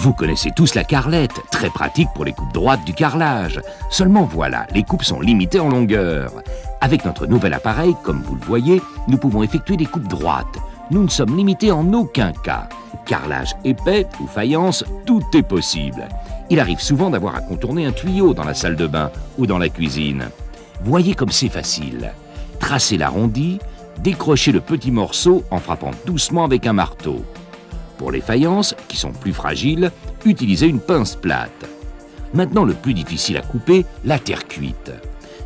Vous connaissez tous la carrelette, très pratique pour les coupes droites du carrelage. Seulement voilà, les coupes sont limitées en longueur. Avec notre nouvel appareil, comme vous le voyez, nous pouvons effectuer des coupes droites. Nous ne sommes limités en aucun cas. Carrelage épais ou faïence, tout est possible. Il arrive souvent d'avoir à contourner un tuyau dans la salle de bain ou dans la cuisine. Voyez comme c'est facile. Tracez l'arrondi, décrochez le petit morceau en frappant doucement avec un marteau. Pour les faïences, qui sont plus fragiles, utilisez une pince plate. Maintenant, le plus difficile à couper, la terre cuite.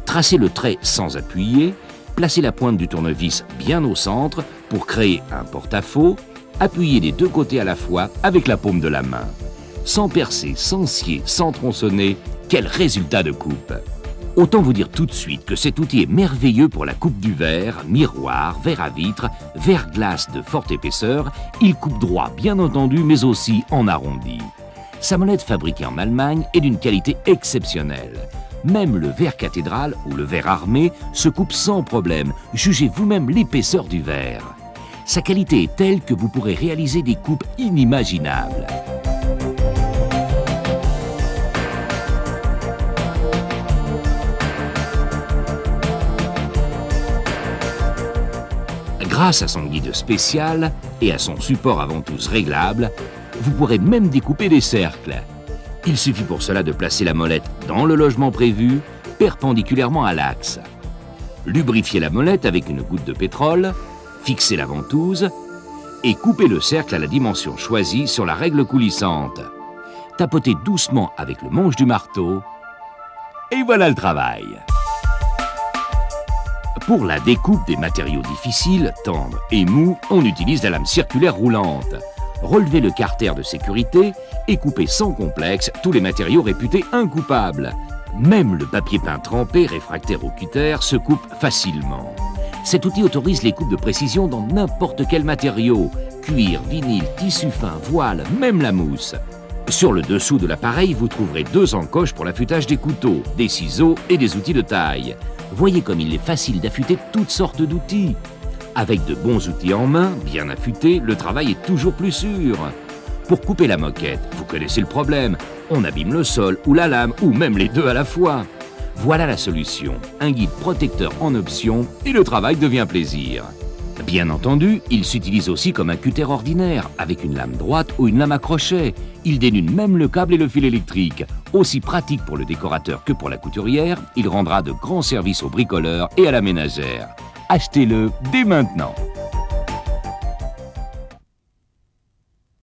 Tracez le trait sans appuyer, placez la pointe du tournevis bien au centre pour créer un porte-à-faux, appuyez des deux côtés à la fois avec la paume de la main. Sans percer, sans scier, sans tronçonner, quel résultat de coupe! Autant vous dire tout de suite que cet outil est merveilleux pour la coupe du verre, miroir, verre à vitre, verre-glace de forte épaisseur. Il coupe droit, bien entendu, mais aussi en arrondi. Sa molette fabriquée en Allemagne est d'une qualité exceptionnelle. Même le verre cathédrale ou le verre armé se coupe sans problème. Jugez vous-même l'épaisseur du verre. Sa qualité est telle que vous pourrez réaliser des coupes inimaginables. Grâce à son guide spécial et à son support à ventouse réglable, vous pourrez même découper des cercles. Il suffit pour cela de placer la molette dans le logement prévu, perpendiculairement à l'axe. Lubrifiez la molette avec une goutte de pétrole, fixez la ventouse et coupez le cercle à la dimension choisie sur la règle coulissante. Tapotez doucement avec le manche du marteau et voilà le travail. Pour la découpe des matériaux difficiles, tendres et mous, on utilise la lame circulaire roulante. Relevez le carter de sécurité et coupez sans complexe tous les matériaux réputés incoupables. Même le papier peint trempé réfractaire au cutter se coupe facilement. Cet outil autorise les coupes de précision dans n'importe quel matériau. Cuir, vinyle, tissu fin, voile, même la mousse. Sur le dessous de l'appareil, vous trouverez deux encoches pour l'affûtage des couteaux, des ciseaux et des outils de taille. Voyez comme il est facile d'affûter toutes sortes d'outils. Avec de bons outils en main, bien affûtés, le travail est toujours plus sûr. Pour couper la moquette, vous connaissez le problème. On abîme le sol ou la lame, ou même les deux à la fois. Voilà la solution. Un guide protecteur en option et le travail devient plaisir. Bien entendu, il s'utilise aussi comme un cutter ordinaire, avec une lame droite ou une lame à crochet. Il dénude même le câble et le fil électrique. Aussi pratique pour le décorateur que pour la couturière, il rendra de grands services aux bricoleurs et à la ménagère. Achetez-le dès maintenant.